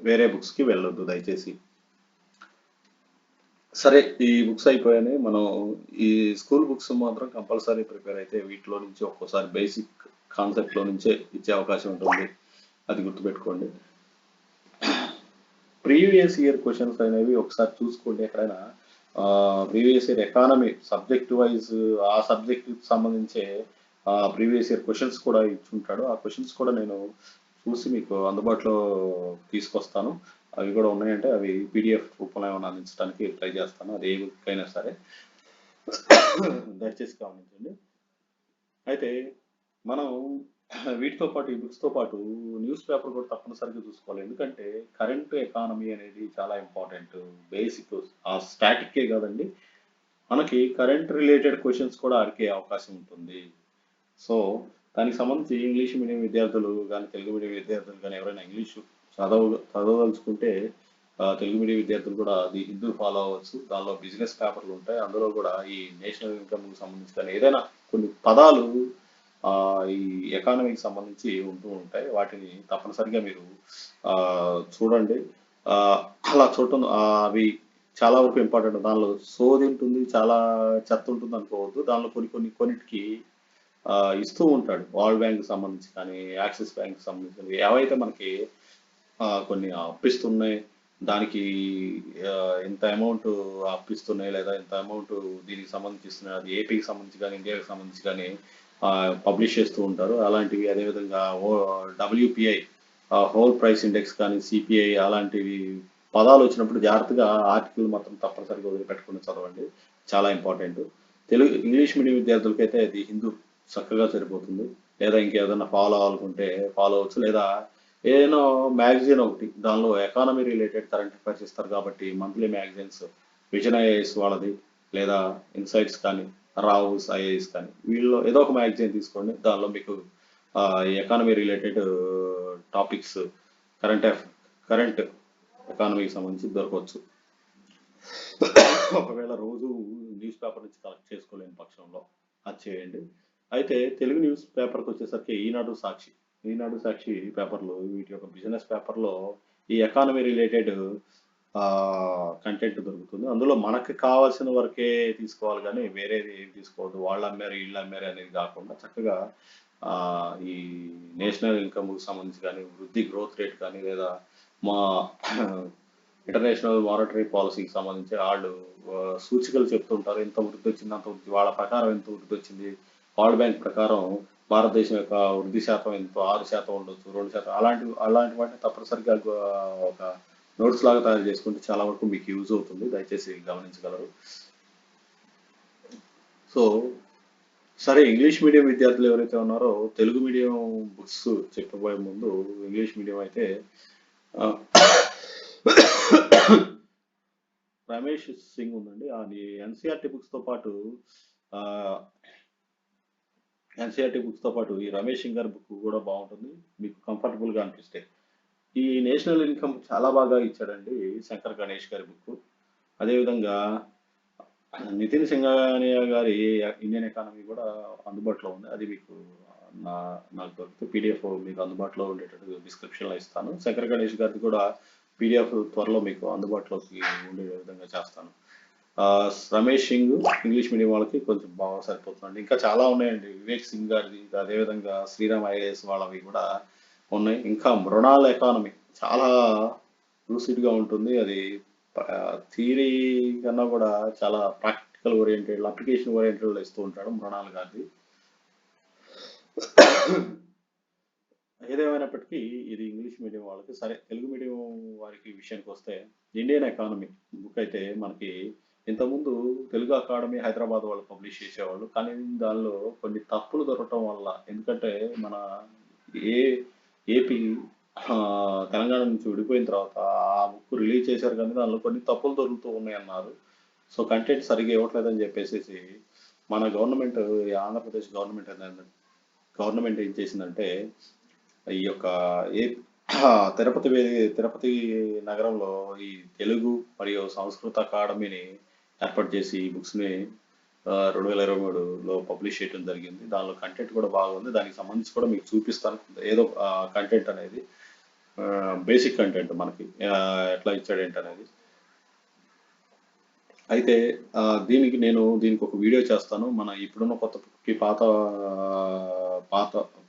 వేరే బుక్స్కి వెళ్ళొద్దు దయచేసి. సరే, ఈ బుక్స్ అయిపోయాయి. మనం ఈ స్కూల్ బుక్స్ మాత్రం కంపల్సరీ ప్రిపేర్ అయితే వీటిలో నుంచి ఒక్కోసారి బేసిక్ కాన్సెప్ట్లో నుంచే ఇచ్చే అవకాశం ఉంటుంది, అది గుర్తుపెట్టుకోండి. ప్రీవియస్ ఇయర్ క్వశ్చన్స్ అనేవి ఒకసారి చూసుకోండి. ఎక్కడైనా previous year economy subject wise ఆ సబ్జెక్ట్ సంబంధించే ప్రీవియస్ ఇయర్ క్వశ్చన్స్ కూడా ఇచ్చుంటాడు. ఆ క్వశ్చన్స్ కూడా నేను చూసి మీకు అందుబాటులో తీసుకొస్తాను. అవి కూడా ఉన్నాయంటే అవి పీడిఎఫ్ రూపంలో ఏమైనా అందించడానికి ట్రై చేస్తాను, అది ఏ బుక్ అయినా సరే. దయచేసి గమనించండి. అయితే మనం వీటితో పాటు ఈ బుక్స్తో పాటు న్యూస్ పేపర్ కూడా తప్పనిసరిగా చూసుకోవాలి. ఎందుకంటే కరెంట్ ఎకానమీ అనేది చాలా ఇంపార్టెంట్. బేసిక్ ఆ స్టాటిక్కే కాదండి, మనకి కరెంట్ రిలేటెడ్ క్వశ్చన్స్ కూడా అడిగే అవకాశం ఉంటుంది. సో దానికి సంబంధించి ఇంగ్లీష్ మీడియం విద్యార్థులు కానీ తెలుగు మీడియం విద్యార్థులు కానీ ఎవరైనా ఇంగ్లీష్ చదవదలుచుకుంటే తెలుగు మీడియం విద్యార్థులు కూడా అది హిందూ ఫాలో అవ్వచ్చు. దానిలో బిజినెస్ పేపర్లు ఉంటాయి. అందులో కూడా ఈ నేషనల్ ఇన్కమ్ సంబంధించి కానీ ఏదైనా కొన్ని పదాలు ఆ, ఈ ఎకానమీకి సంబంధించి ఉంటూ ఉంటాయి. వాటిని తప్పనిసరిగా మీరు ఆ, చూడండి. ఆ, అలా చూడటం అవి చాలా వరకు ఇంపార్టెంట్. దానిలో సోది ఉంటుంది, చాలా చెత్త ఉంటుంది అనుకోవద్దు. దానిలో కొన్నిటికి ఆ, ఇస్తూ ఉంటాడు. వరల్డ్ బ్యాంక్ సంబంధించి కానీ యాక్సిస్ బ్యాంక్ సంబంధించి ఏవైతే మనకి కొన్ని అప్పిస్తున్నాయి, దానికి ఆ, ఇంత అమౌంట్ అప్పిస్తున్నాయి లేదా ఇంత అమౌంట్ దీనికి సంబంధించి ఇస్తున్నాయి, అది ఏపీకి సంబంధించి కానీ ఇండియాకి సంబంధించి కానీ పబ్లిష్ చేస్తూ ఉంటారు. అలాంటివి అదేవిధంగా డబ్ల్యూపిఐ హోల్ ప్రైస్ ఇండెక్స్ కానీ సిపిఐ అలాంటివి పదాలు వచ్చినప్పుడు జాగ్రత్తగా ఆర్టికల్ మాత్రం తప్పనిసరిగా వదిలిపెట్టకుండా చదవండి. చాలా ఇంపార్టెంట్. ఇంగ్లీష్ మీడియం విద్యార్థులకైతే అది హిందూ చక్కగా సరిపోతుంది. లేదా ఇంకేదైనా ఫాలో అవ్వాలనుకుంటే ఫాలో అవ్వచ్చు. లేదా ఏదైనా మ్యాగజైన్ ఒకటి దానిలో ఎకానమీ రిలేటెడ్ కరెంట్ అఫైర్స్ ఇస్తారు కాబట్టి మంత్లీ మ్యాగజైన్స్ విజన్ ఐఏఎస్ వాళ్ళది లేదా ఇన్సైట్స్ కానీ రావుస్ ఐఏఎస్ కానీ వీళ్ళలో ఏదో ఒక మ్యాగజైన్ తీసుకోండి. దానిలో మీకు economy related topics current current ఎకానమీకి సంబంధించి దొరకవచ్చు. ఒకవేళ రోజు న్యూస్ పేపర్ నుంచి కలెక్ట్ చేసుకోలేని పక్షంలో అది చేయండి. అయితే తెలుగు న్యూస్ పేపర్కి వచ్చేసరికి ఈనాడు సాక్షి పేపర్లు వీటి యొక్క బిజినెస్ పేపర్లో ఈ ఎకానమీ రిలేటెడ్ కంటెంట్ దొరుకుతుంది. అందులో మనకి కావాల్సిన వరకే తీసుకోవాలి కానీ వేరేది ఏం తీసుకోవద్దు. వాళ్ళు అమ్మారు వీళ్ళు అమ్మారు అనేది కాకుండా చక్కగా ఆ, ఈ నేషనల్ ఇన్కమ్ సంబంధించి కానీ వృద్ధి గ్రోత్ రేట్ కానీ లేదా మా ఇంటర్నేషనల్ మానిటరీ పాలసీకి సంబంధించి వాళ్ళు సూచికలు చెప్తుంటారు. ఇంత వృద్ధి వచ్చింది, అంత వృద్ధి, వాళ్ళ ప్రకారం ఎంత వృద్ధి వచ్చింది. వరల్డ్ బ్యాంక్ ప్రకారం భారతదేశం యొక్క వృద్ధి శాతం ఎంతో 6% ఉండొచ్చు, 2%. అలాంటి వాటిని తప్పనిసరిగా ఒక నోట్స్ లాగా తయారు చేసుకుంటే చాలా వరకు మీకు యూజ్ అవుతుంది. దయచేసి గమనించగలరు. సో సరే, ఇంగ్లీష్ మీడియం విద్యార్థులు ఎవరైతే ఉన్నారో తెలుగు మీడియం బుక్స్ చెప్పబోయే ముందు ఇంగ్లీష్ మీడియం అయితే ఆ, రమేష్ సింగ్ ఉందండి. అది ఎన్సీఆర్టీ బుక్స్ తో పాటు ఎన్సీఆర్టీ బుక్స్ తో పాటు ఈ రమేష్ సింగ్ గారి బుక్ కూడా బాగుంటుంది, మీకు కంఫర్టబుల్ గా అనిపిస్తే. ఈ నేషనల్ ఇన్కమ్ చాలా బాగా ఇచ్చాడండి శంకర్ గణేష్ గారి బుక్. అదేవిధంగా నితిన్ సింఘానియా గారి ఇండియన్ ఎకానమీ కూడా అందుబాటులో ఉంది. అది మీకు నా నాకు దొరికితే పీడిఎఫ్ మీకు అందుబాటులో ఉండేటట్టు డిస్క్రిప్షన్లో ఇస్తాను. శంకర్ గణేష్ గారిది కూడా పీడిఎఫ్ త్వరలో మీకు అందుబాటులోకి ఉండే విధంగా చేస్తాను. ఆ, రమేష్ సింగ్ ఇంగ్లీష్ మీడియం వాళ్ళకి కొంచెం బాగా సరిపోతుందండి. ఇంకా చాలా ఉన్నాయండి. వివేక్ సింగ్ గారిది, అదేవిధంగా శ్రీరామ్ ఐఏఎస్ వాళ్ళవి కూడా ఉన్నాయి. ఇంకా మృణాల్ ఎకానమీ చాలా లూసిడ్ గా ఉంటుంది. అది థియరీ కన్నా కూడా చాలా ప్రాక్టికల్ ఓరియంటెడ్, అప్లికేషన్ ఓరియంటెడ్ ఇస్తూ ఉంటాడు మృణాల్ గారిది. ఏదేమైనప్పటికీ ఇది ఇంగ్లీష్ మీడియం వాళ్ళకి. సరే, తెలుగు మీడియం వారికి విషయానికి వస్తే ఇండియన్ ఎకానమీ బుక్ అయితే మనకి ఇంతకుముందు తెలుగు అకాడమీ హైదరాబాద్ వాళ్ళు పబ్లిష్ చేసేవాళ్ళు. కానీ దానిలో కొన్ని తప్పులు దొరకటం వల్ల, ఎందుకంటే మన ఏ ఏపీ తెలంగాణ నుంచి విడిపోయిన తర్వాత ఆ బుక్ రిలీజ్ చేశారు కానీ దానిలో కొన్ని తప్పులు దొరుకుతూ ఉన్నాయి అన్నారు. సో కంటెంట్ సరిగ్గా ఇవ్వట్లేదని చెప్పేసి మన గవర్నమెంట్, ఆంధ్రప్రదేశ్ గవర్నమెంట్ ఏం చేసిందంటే ఈ యొక్క ఏ తిరుపతి నగరంలో ఈ తెలుగు మరియు సంస్కృత అకాడమీని ఏర్పాటు చేసి ఈ బుక్స్ని 2023లో పబ్లిష్ చేయడం జరిగింది. దానిలో కంటెంట్ కూడా బాగుంది. దానికి సంబంధించి కూడా మీకు చూపిస్తాను ఏదో కంటెంట్ అనేది, బేసిక్ కంటెంట్ మనకి ఎట్లా ఇచ్చాడు ఏంటనేది. అయితే దీనికి ఒక వీడియో చేస్తాను. మన ఇప్పుడున్న కొత్త బుక్కి పాత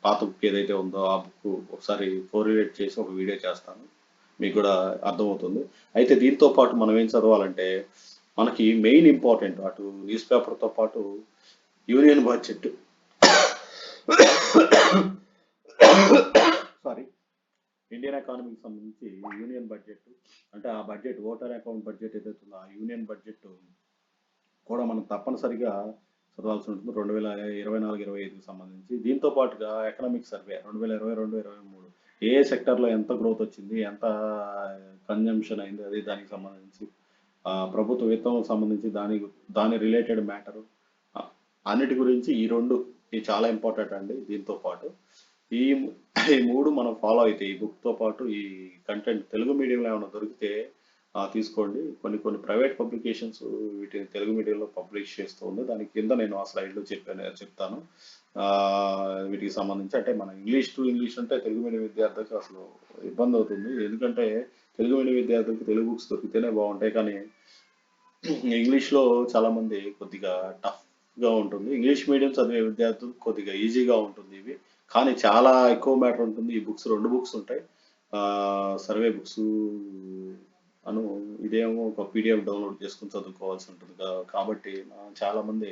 పాత బుక్ ఏదైతే ఉందో ఆ బుక్ ఒకసారి కోరిలేట్ చేసి ఒక వీడియో చేస్తాను. మీకు కూడా అర్థమవుతుంది. అయితే దీంతో పాటు మనం ఏం చదవాలంటే మనకి మెయిన్ ఇంపార్టెంట్ అటు న్యూస్ పేపర్తో పాటు యూనియన్ బడ్జెట్, సారీ, ఇండియన్ ఎకానమీకి సంబంధించి యూనియన్ బడ్జెట్, అంటే ఆ బడ్జెట్ ఓటర్ అకౌంట్ బడ్జెట్ ఏదైతే ఉందో ఆ యూనియన్ బడ్జెట్ కూడా మనం తప్పనిసరిగా చదవాల్సి ఉంటుంది 2024-25కి సంబంధించి. దీంతో పాటుగా ఎకనామిక్ సర్వే 2022-23 ఏ సెక్టర్‌లో ఎంత గ్రోత్ వచ్చింది, ఎంత కన్జంప్షన్ అయింది, అది దానికి సంబంధించి ప్రభుత్వ విత్తం సంబంధించి దాని రిలేటెడ్ మ్యాటరు అన్నిటి గురించి ఈ 2 ఇవి చాలా ఇంపార్టెంట్ అండి. దీంతో పాటు ఈ ఈ 3 మనం ఫాలో అయితే ఈ బుక్‌తో పాటు ఈ కంటెంట్ తెలుగు మీడియంలో ఏమైనా దొరికితే తీసుకోండి. కొన్ని ప్రైవేట్ పబ్లికేషన్స్ వీటిని తెలుగు మీడియంలో పబ్లిష్ చేస్తూ ఉంది. దాని కింద నేను ఆ స్లైడ్‌లో చెప్తాను. వీటికి సంబంధించి అంటే మన ఇంగ్లీష్ టు ఇంగ్లీష్ అంటే తెలుగు మీడియం విద్యార్థులకు అసలు ఇబ్బంది అవుతుంది. ఎందుకంటే తెలుగు మీడియం విద్యార్థులకు తెలుగు బుక్స్ దొరికితేనే బాగుంటాయి. కానీ ఇంగ్లీష్‌లో చాలామంది కొద్దిగా టఫ్‌గా ఉంటుంది. ఇంగ్లీష్ మీడియం చదివే విద్యార్థులు కొద్దిగా ఈజీగా ఉంటుంది ఇవి. కానీ చాలా ఎక్కువ మ్యాటర్ ఉంటుంది. ఈ బుక్స్ 2 బుక్స్ ఉంటాయి. సర్వే బుక్స్ అను ఇదేమో ఒక పీడిఎఫ్ డౌన్లోడ్ చేసుకొని చదువుకోవాల్సి ఉంటుంది. కాబట్టి చాలామంది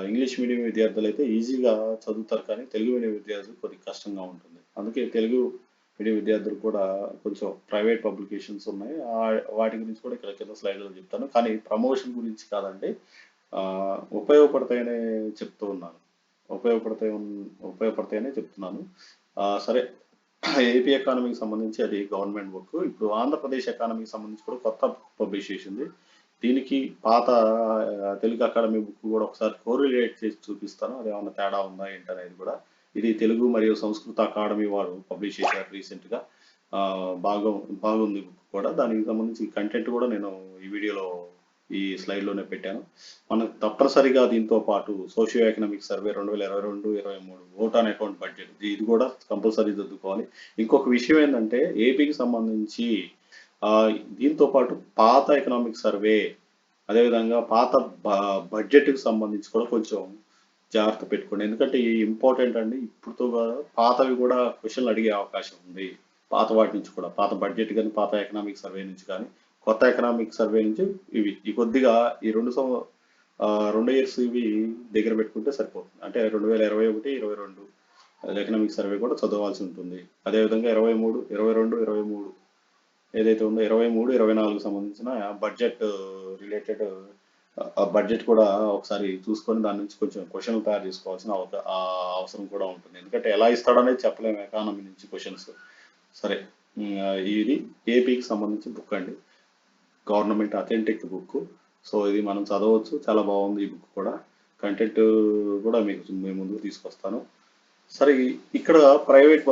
ఇంగ్లీష్ మీడియం విద్యార్థులు అయితే ఈజీగా చదువుతారు. కానీ తెలుగు మీడియం విద్యార్థులు కొద్దిగా కష్టంగా ఉంటుంది. అందుకే తెలుగు మీడియం విద్యార్థులు కూడా కొంచెం ప్రైవేట్ పబ్లికేషన్స్ ఉన్నాయి. వాటి గురించి కూడా ఇక్కడ కింద స్లైడ్లో చెప్తాను. కానీ ప్రమోషన్ గురించి కాదండి. ఉపయోగపడతాయనే చెప్తూ ఉన్నాను. ఉపయోగపడతాయనే చెప్తున్నాను. సరే, ఏపీ ఎకానమీకి సంబంధించి అది గవర్నమెంట్ బుక్. ఇప్పుడు ఆంధ్రప్రదేశ్ ఎకానమీకి సంబంధించి కూడా కొత్త బుక్ పబ్లిష్ చేసింది. దీనికి పాత తెలుగు అకాడమీ బుక్ కూడా ఒకసారి కోరిలేట్ చేసి చూపిస్తాను. అది ఏమన్నా తేడా ఉందా ఏంటనేది కూడా. ఇది తెలుగు మరియు సంస్కృత అకాడమీ వారు పబ్లిష్ చేశారు రీసెంట్గా. బాగుంది బుక్ కూడా. దానికి సంబంధించి కంటెంట్ కూడా నేను ఈ వీడియోలో ఈ స్లైడ్లోనే పెట్టాను. మనకు తప్పనిసరిగా దీంతో పాటు socio economic survey 2022-23 vote on account budget ఇది కూడా కంపల్సరీ చదువుకోవాలి. ఇంకొక విషయం ఏంటంటే ఏపీకి సంబంధించి దీంతో పాటు పాత ఎకనామిక్ సర్వే అదేవిధంగా పాత బడ్జెట్కి సంబంధించి కూడా కొంచెం జాగ్రత్త పెట్టుకోండి. ఎందుకంటే ఈ ఇంపార్టెంట్ అండి. ఇప్పుడుతో పాతవి కూడా క్వశ్చన్లు అడిగే అవకాశం ఉంది. పాత వాటి నుంచి కూడా పాత బడ్జెట్ కానీ పాత ఎకనామిక్ సర్వే నుంచి కానీ కొత్త ఎకనామిక్ సర్వే నుంచి ఈ కొద్దిగా ఈ 2 ఇయర్స్ ఇవి దగ్గర పెట్టుకుంటే సరిపోతుంది. అంటే 2021-22 ఎకనామిక్ సర్వే కూడా చదవాల్సి ఉంటుంది. అదేవిధంగా 23, 22, 23 ఏదైతే ఉందో 23-24 సంబంధించిన బడ్జెట్ రిలేటెడ్ బడ్జెట్ కూడా ఒకసారి చూసుకొని దాని నుంచి కొంచెం క్వశ్చన్లు తయారు చేసుకోవాల్సిన అవసరం కూడా ఉంటుంది. ఎందుకంటే ఎలా ఇస్తాడనేది చెప్పలేము ఎకానమీ నుంచి క్వశ్చన్స్. సరే, ఇది ఏపీకి సంబంధించి బుక్ అండి. Government authentic book. సో ఇది మనం చదవచ్చు. చాలా బాగుంది ఈ బుక్ కూడా. కంటెంట్ కూడా మేము ముందుకు తీసుకొస్తాను. సరే, ఇక్కడ ప్రైవేట్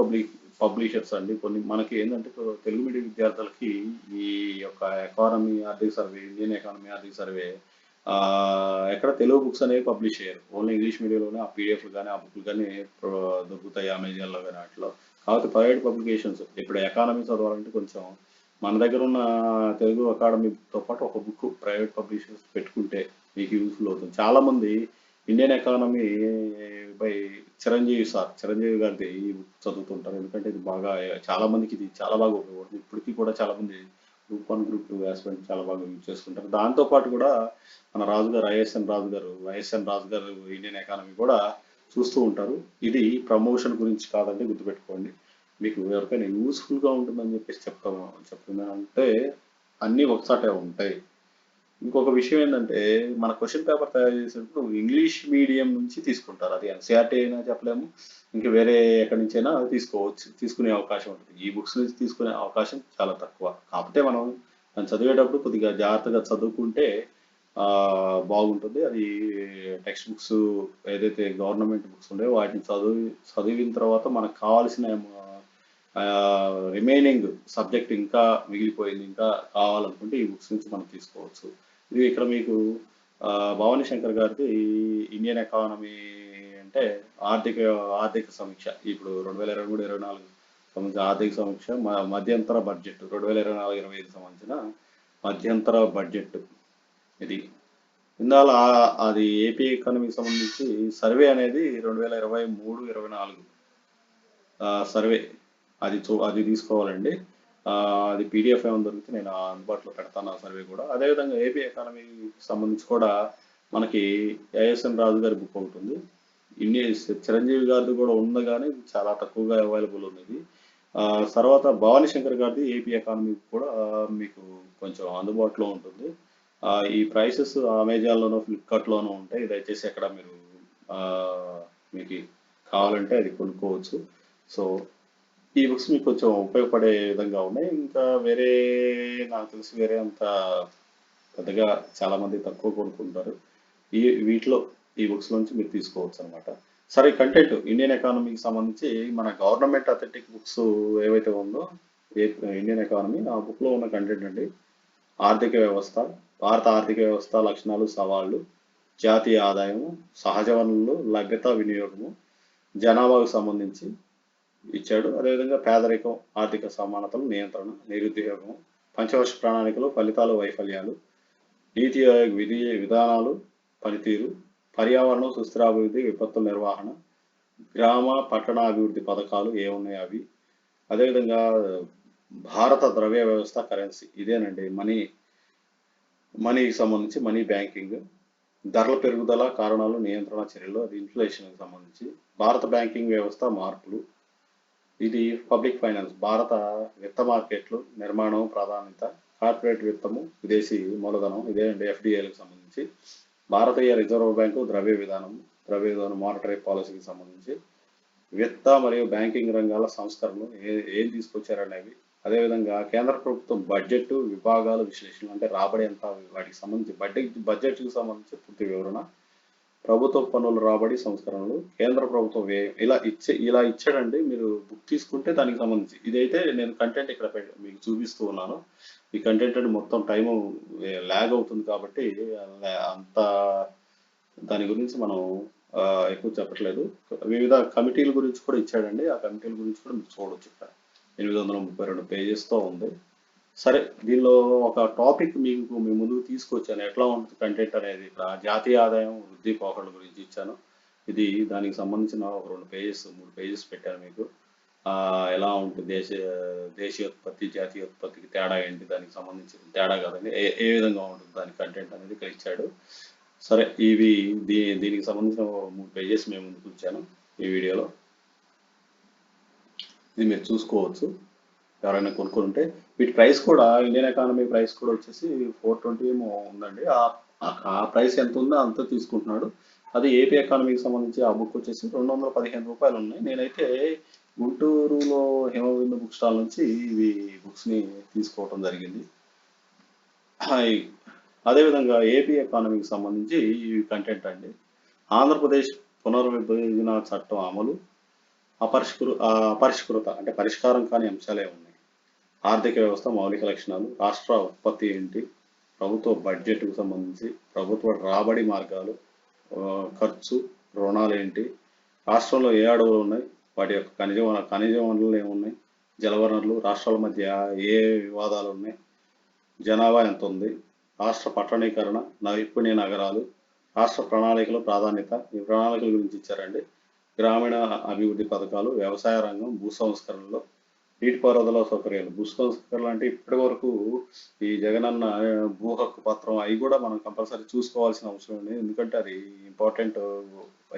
పబ్లిషర్స్ అండి. కొన్ని మనకి ఏంటంటే తెలుగు మీడియం విద్యార్థులకి ఈ యొక్క ఎకానమీ ఆర్థిక సర్వే, ఇండియన్ ఎకానమీ ఆర్థిక సర్వే ఎక్కడ తెలుగు బుక్స్ అనేవి పబ్లిష్ చేయరు. ఓన్లీ ఇంగ్లీష్ మీడియంలోనే ఆ పీడిఎఫ్లు కానీ ఆ బుక్లు కానీ దొరుకుతాయి అమెజాన్లో కానీ వాటిలో. కాబట్టి ప్రైవేట్ పబ్లికేషన్స్ ఇప్పుడు ఎకానమీ చదవాలంటే కొంచెం మన దగ్గర ఉన్న తెలుగు అకాడమీతో పాటు ఒక బుక్ ప్రైవేట్ పబ్లిషర్స్ పెట్టుకుంటే మీకు యూస్ఫుల్ అవుతుంది. చాలామంది ఇండియన్ ఎకానమీ బై చిరంజీవి గారిది ఈ బుక్ చదువుతుంటారు. ఎందుకంటే ఇది చాలా మందికి ఇది చాలా బాగా ఉపయోగపడుతుంది. ఇప్పటికీ కూడా చాలా మంది గ్రూప్ 1, గ్రూప్ 2 ఆస్పిరెంట్స్ చాలా బాగా యూజ్ చేసుకుంటారు. దాంతో పాటు కూడా మన ఐఎస్ఎన్ రాజు గారు ఇండియన్ ఎకానమీ కూడా చూస్తూ ఉంటారు. ఇది ప్రమోషన్ గురించి కాదండి, గుర్తుపెట్టుకోండి. మీకు ఎవరికైనా యూస్ఫుల్గా ఉంటుందని చెప్పేసి చెప్తున్నానంటే అన్నీ ఒకసాటే ఉంటాయి. ఇంకొక విషయం ఏంటంటే మన క్వశ్చన్ పేపర్ తయారు చేసేటప్పుడు ఇంగ్లీష్ మీడియం నుంచి తీసుకుంటారు. అది ఎన్సీఆర్టీ అయినా చెప్పలేము, ఇంకా వేరే ఎక్కడి నుంచైనా తీసుకునే అవకాశం ఉంటుంది. ఈ బుక్స్ నుంచి తీసుకునే అవకాశం చాలా తక్కువ. కాకపోతే మనం చదివేటప్పుడు కొద్దిగా జాగ్రత్తగా చదువుకుంటే బాగుంటుంది. అది టెక్స్ట్ బుక్స్ ఏదైతే గవర్నమెంట్ బుక్స్ ఉండేవో వాటిని చదివిన తర్వాత మనకు కావాల్సిన రిమైనింగ్ సబ్జెక్ట్ ఇంకా మిగిలిపోయింది, ఇంకా కావాలనుకుంటే ఈ బుక్స్ నుంచి మనం తీసుకోవచ్చు. ఇది ఇక్కడ మీకు భవానీ శంకర్ గారిది ఇండియన్ ఎకానమీ అంటే ఆర్థిక సమీక్ష. ఇప్పుడు 2023-24 సంబంధించిన ఆర్థిక సమీక్ష మధ్యంతర బడ్జెట్ 2024-25 సంబంధించిన మధ్యంతర బడ్జెట్ ఇది. ఇందాల అది ఏపీ ఎకానమీకి సంబంధించి సర్వే అనేది 2023-24 సర్వే అది తీసుకోవాలండి. అది పీడిఎఫ్ ఏమైనా దొరికితే నేను అందుబాటులో పెడతాను ఆ సర్వే కూడా. అదేవిధంగా ఏపీ ఎకానమీకి సంబంధించి కూడా మనకి ఐఎస్ఎన్ రాజు గారి బుక్ ఉంటుంది. చిరంజీవి గారిది కూడా ఉంది, కానీ చాలా తక్కువగా అవైలబుల్ ఉన్నది. తర్వాత భవానీ శంకర్ గారిది ఏపీ ఎకానమీ కూడా మీకు కొంచెం అందుబాటులో ఉంటుంది. ఈ ప్రైసెస్ అమెజాన్లోనో ఫ్లిప్కార్ట్లోనో ఉంటాయి. దయచేసి అక్కడ మీరు ఆ, మీకు కావాలంటే అది కొనుక్కోవచ్చు. సో ఈ బుక్స్ మీకు కొంచెం ఉపయోగపడే విధంగా ఉన్నాయి. ఇంకా వేరే నాకు తెలిసి వేరే అంత పెద్దగా చాలా మంది తక్కువ కొనుక్కుంటారు. ఈ వీటిలో ఈ బుక్స్ నుంచి మీరు తీసుకోవచ్చు అనమాట. సరే, కంటెంట్ ఇండియన్ ఎకానమీకి సంబంధించి మన గవర్నమెంట్ అథెంటిక్ బుక్స్ ఏవైతే ఉందో ఇండియన్ ఎకానమీ ఆ బుక్ లో ఉన్న కంటెంట్ అండి. ఆర్థిక వ్యవస్థ, భారత ఆర్థిక వ్యవస్థ లక్షణాలు, సవాళ్లు, జాతీయ ఆదాయము, సహజ వనరులు, లభ్యత, వినియోగము, జనాభాకు సంబంధించి ఇచ్చాడు. అదేవిధంగా పేదరికం, ఆర్థిక సమానతలు, నియంత్రణ, నిరుద్యోగం, పంచవర్ష ప్రణాళికలు, ఫలితాలు, వైఫల్యాలు, నీతి ఆయోగ్ విధానాలు, పనితీరు, పర్యావరణం, సుస్థిరాభివృద్ధి, విపత్తుల నిర్వహణ, గ్రామ పట్టణ అభివృద్ధి పథకాలు ఏమున్నాయి అవి. అదేవిధంగా భారత ద్రవ్య వ్యవస్థ, కరెన్సీ ఇదేనండి. మనీకి సంబంధించి మనీ బ్యాంకింగ్, ధరల పెరుగుదల కారణాలు, నియంత్రణ చర్యలు, అది ఇన్ఫ్లేషన్కి సంబంధించి, భారత బ్యాంకింగ్ వ్యవస్థ మార్పులు, ఇది పబ్లిక్ ఫైనాన్స్, భారత విత్త మార్కెట్లు నిర్మాణం ప్రాధాన్యత, కార్పొరేట్ విత్తము, విదేశీ మూలధనం ఇదే అండి ఎఫ్డిఐలకు సంబంధించి, భారతీయ రిజర్వ్ బ్యాంకు ద్రవ్య విధానం మానిటరీ పాలసీకి సంబంధించి, విత్త మరియు బ్యాంకింగ్ రంగాల సంస్కరణలు ఏం తీసుకొచ్చారనేవి, అదేవిధంగా కేంద్ర ప్రభుత్వం బడ్జెట్ విభాగాల విశ్లేషణ అంటే రాబడి ఎంత, వాటికి సంబంధించి బడ్జెట్కి సంబంధించి పూర్తి వివరణ, ప్రభుత్వ పన్నుల రాబడి సంస్కరణలు, కేంద్ర ప్రభుత్వ వ్యయం ఇలా ఇచ్చాడండి. మీరు బుక్ తీసుకుంటే దానికి సంబంధించి ఇదైతే నేను కంటెంట్ ఇక్కడ మీకు చూపిస్తూ ఉన్నాను. ఈ కంటెంట్ అంటే మొత్తం టైం ల్యాగ్ అవుతుంది కాబట్టి అంత దాని గురించి మనం ఎక్కువ చెప్పట్లేదు. వివిధ కమిటీల గురించి కూడా ఇచ్చాడండి. ఆ కమిటీల గురించి కూడా మీరు చూడొచ్చు. ఇక్కడ 832 పేజెస్తో ఉంది. సరే, దీనిలో ఒక టాపిక్ మీకు మీ ముందుకు తీసుకొచ్చాను. ఎట్లా ఉంటుంది కంటెంట్ అనేది. ఇక్కడ జాతీయ ఆదాయం వృద్ధి పోకడల గురించి ఇచ్చాను. ఇది దానికి సంబంధించిన ఒక 3 పేజెస్ పెట్టాను మీకు. ఎలా ఉంటుంది దేశీయోత్పత్తి జాతీయోత్పత్తికి తేడా ఏంటి, దానికి సంబంధించిన తేడా కాదండి, ఏ విధంగా ఉంటుంది దాని కంటెంట్ అనేది ఇక్కడ ఇచ్చాడు. సరే, దీనికి సంబంధించిన 3 పేజెస్ మేము ముందుకు వచ్చాను ఈ వీడియోలో. ఇది మీరు చూసుకోవచ్చు ఎవరైనా కొనుక్కుంటే. వీటి ప్రైస్ కూడా ఇండియన్ ఎకానమీ ప్రైస్ కూడా వచ్చేసి 420 ఏమో ఉందండి. ఆ ప్రైస్ ఎంత ఉందో అంత తీసుకుంటున్నాడు. అది ఏపీ ఎకానమీకి సంబంధించి ఆ బుక్ వచ్చేసి 215 రూపాయలు ఉన్నాయి. నేనైతే గుంటూరులో హిమబిందు బుక్ స్టాల్ నుంచి ఇవి బుక్స్ని తీసుకోవడం జరిగింది. అదేవిధంగా ఏపీ ఎకానమీకి సంబంధించి ఈ కంటెంట్ అండి. ఆంధ్రప్రదేశ్ పునర్విభజన చట్టం అమలు, అపరిష్కృత అంటే పరిష్కారం కాని అంశాలే ఉన్నాయి, ఆర్థిక వ్యవస్థ మౌలిక లక్షణాలు, రాష్ట్ర ఉత్పత్తి ఏంటి, ప్రభుత్వ బడ్జెట్కు సంబంధించి, ప్రభుత్వ రాబడి మార్గాలు, ఖర్చు, రుణాలు ఏంటి, రాష్ట్రంలో ఏ అడవులు ఉన్నాయి, వాటి యొక్క ఖనిజ వనరులు ఏమున్నాయి, జలవనరులు, రాష్ట్రాల మధ్య ఏ వివాదాలు ఉన్నాయి, జనాభా ఎంత ఉంది, రాష్ట్ర పట్టణీకరణ, నైపుణ్య నగరాలు, రాష్ట్ర ప్రణాళికలు ప్రాధాన్యత, ఈ ప్రణాళికల గురించి ఇచ్చారండి. గ్రామీణ అభివృద్ధి పథకాలు, వ్యవసాయ రంగం, భూ సంస్కరణలు, నీటిపారుదల సౌకర్యాలు. భూ సంస్కరణలు అంటే ఇప్పటి వరకు ఈ జగనన్న భూ హక్కు పత్రం అవి కూడా మనం కంపల్సరీ చూసుకోవాల్సిన అవసరం ఉంది. ఎందుకంటే అది ఇంపార్టెంట్,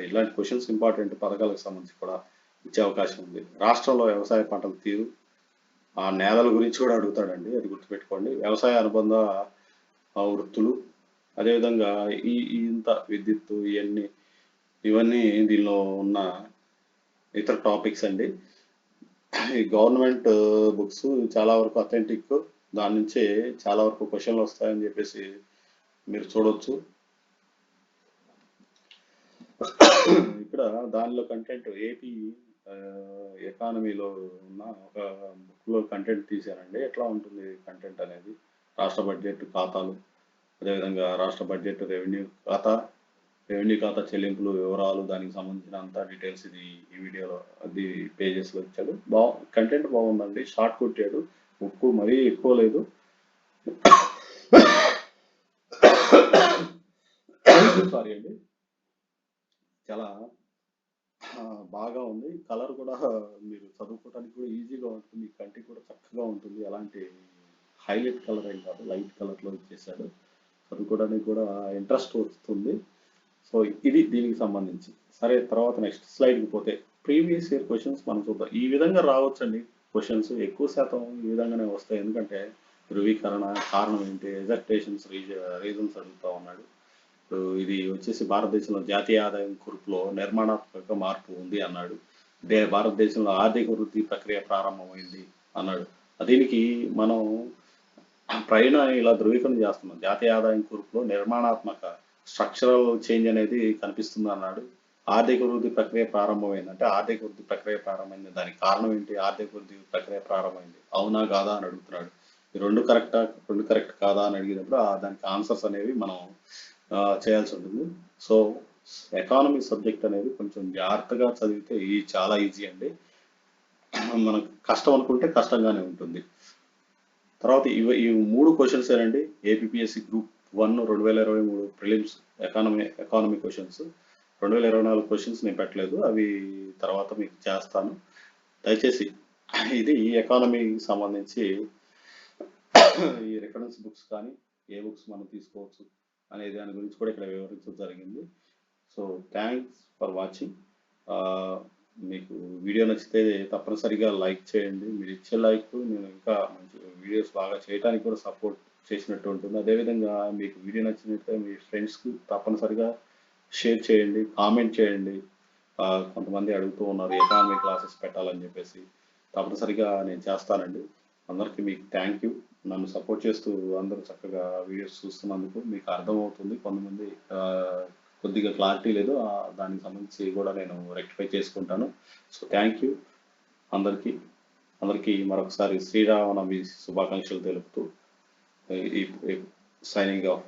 ఇలాంటి క్వశ్చన్స్ ఇంపార్టెంట్ పథకాలకు సంబంధించి కూడా ఇచ్చే అవకాశం ఉంది. రాష్ట్రంలో వ్యవసాయ పంటల తీరు, ఆ నేలల గురించి కూడా అడుగుతాడండి, అది గుర్తుపెట్టుకోండి. వ్యవసాయ అనుబంధ వృత్తులు, అదేవిధంగా ఇంత విద్యుత్తు ఇవన్నీ దీనిలో ఉన్న ఇతర టాపిక్స్ అండి. ఈ గవర్నమెంట్ బుక్స్ చాలా వరకు అథెంటిక్, దాని నుంచే చాలా వరకు క్వశ్చన్లు వస్తాయని చెప్పేసి మీరు చూడవచ్చు. ఇక్కడ దానిలో కంటెంట్ ఏపీ ఎకానమీలో ఉన్న ఒక బుక్లో కంటెంట్ తీశానండి. ఎట్లా ఉంటుంది కంటెంట్ అనేది, రాష్ట్ర బడ్జెట్ ఖాతాలు, అదేవిధంగా రాష్ట్ర బడ్జెట్ రెవెన్యూ ఖాతా చెల్లింపులు వివరాలు, దానికి సంబంధించిన అంతా డీటెయిల్స్ ఈ వీడియోలో అది పేజెస్లో ఇచ్చాడు. కంటెంట్ బాగుందండి, షార్ట్ కొట్టాడు, బుక్ మరీ ఎక్కువ లేదు. సారీ అండి, చాలా బాగా ఉంది. కలర్ కూడా మీరు చదువుకోవడానికి కూడా ఈజీగా ఉంటుంది, కంటికి కూడా చక్కగా ఉంటుంది. ఎలాంటి హైలైట్ కలర్ ఏం కాదు, లైట్ కలర్లో ఇచ్చేసాడు. చదువుకోవడానికి కూడా ఇంట్రెస్ట్ వస్తుంది. సో ఇది దీనికి సంబంధించి. సరే, తర్వాత నెక్స్ట్ స్లైడ్కి పోతే ప్రీవియస్ ఇయర్ క్వశ్చన్స్ మనం చూద్దాం. ఈ విధంగా రావచ్చండి క్వశ్చన్స్, ఎక్కువ శాతం ఈ విధంగానే వస్తాయి. ఎందుకంటే ధృవీకరణ కారణం ఏంటి, ఎజెక్టేషన్స్ రీజన్స్ అడుగుతా ఉన్నాడు. ఇప్పుడు ఇది వచ్చేసి భారతదేశంలో జాతీయ ఆదాయం కూర్పులో నిర్మాణాత్మక మార్పు ఉంది అన్నాడు. భారతదేశంలో ఆర్థిక వృద్ధి ప్రక్రియ ప్రారంభమైంది అన్నాడు. దీనికి మనం పైన ఇలా ధృవీకరణ చేస్తున్నాం. జాతీయ ఆదాయం కూర్పులో నిర్మాణాత్మక స్ట్రక్చరల్ చేంజ్ అనేది కనిపిస్తుంది అన్నాడు. ఆర్థిక వృద్ధి ప్రక్రియ ప్రారంభమైంది అంటే ఆర్థిక వృద్ధి ప్రక్రియ ప్రారంభమైంది, దానికి కారణం ఏంటి, ఆర్థిక వృద్ధి ప్రక్రియ ప్రారంభమైంది అవునా కాదా అని అడుగుతున్నాడు. ఈ రెండు కరెక్ట్ కాదా అని అడిగినప్పుడు దానికి ఆన్సర్స్ అనేవి మనం చేయాల్సి ఉంటుంది. సో ఎకానమీ సబ్జెక్ట్ అనేది కొంచెం జాగ్రత్తగా చదివితే చాలా ఈజీ అండి. మనకు కష్టం అనుకుంటే కష్టంగానే ఉంటుంది. తర్వాత ఈ 3 క్వశ్చన్స్ ఏనండి APSC group 1 2023 prelims economy questions. 2024 questions నేను పెట్టలేదు, అవి తర్వాత మీకు చేస్తాను. దయచేసి ఇది ఎకానమీకి సంబంధించి ఈ రిఫరెన్స్ బుక్స్ కానీ ఏ బుక్స్ మనం తీసుకోవచ్చు అనే దాని గురించి కూడా ఇక్కడ వివరించడం జరిగింది. So thanks for watching. మీకు వీడియో నచ్చితే తప్పనిసరిగా లైక్ చేయండి. మీరు ఇచ్చే లైక్ నేను ఇంకా మంచి వీడియోస్ బాగా చేయడానికి కూడా సపోర్ట్ చేసినట్టు ఉంటుంది. అదేవిధంగా మీకు వీడియో నచ్చినట్లయితే మీ ఫ్రెండ్స్కి తప్పనిసరిగా షేర్ చేయండి, కామెంట్ చేయండి. కొంతమంది అడుగుతూ ఉన్నారు ఎకానమీ క్లాసెస్ పెట్టాలని చెప్పేసి, తప్పనిసరిగా నేను చేస్తానండి. అందరికీ మీకు థ్యాంక్ యూ. నన్ను సపోర్ట్ చేస్తూ అందరూ చక్కగా వీడియోస్ చూస్తున్నందుకు. మీకు అర్థమవుతుంది, కొంతమంది కొద్దిగా క్లారిటీ లేదు, దానికి సంబంధించి కూడా నేను రెక్టిఫై చేసుకుంటాను. సో థ్యాంక్ యూ అందరికీ మరొకసారి శ్రీరామనవమి శుభాకాంక్షలు తెలుపుతూ సైనింగ్ ఆఫ్.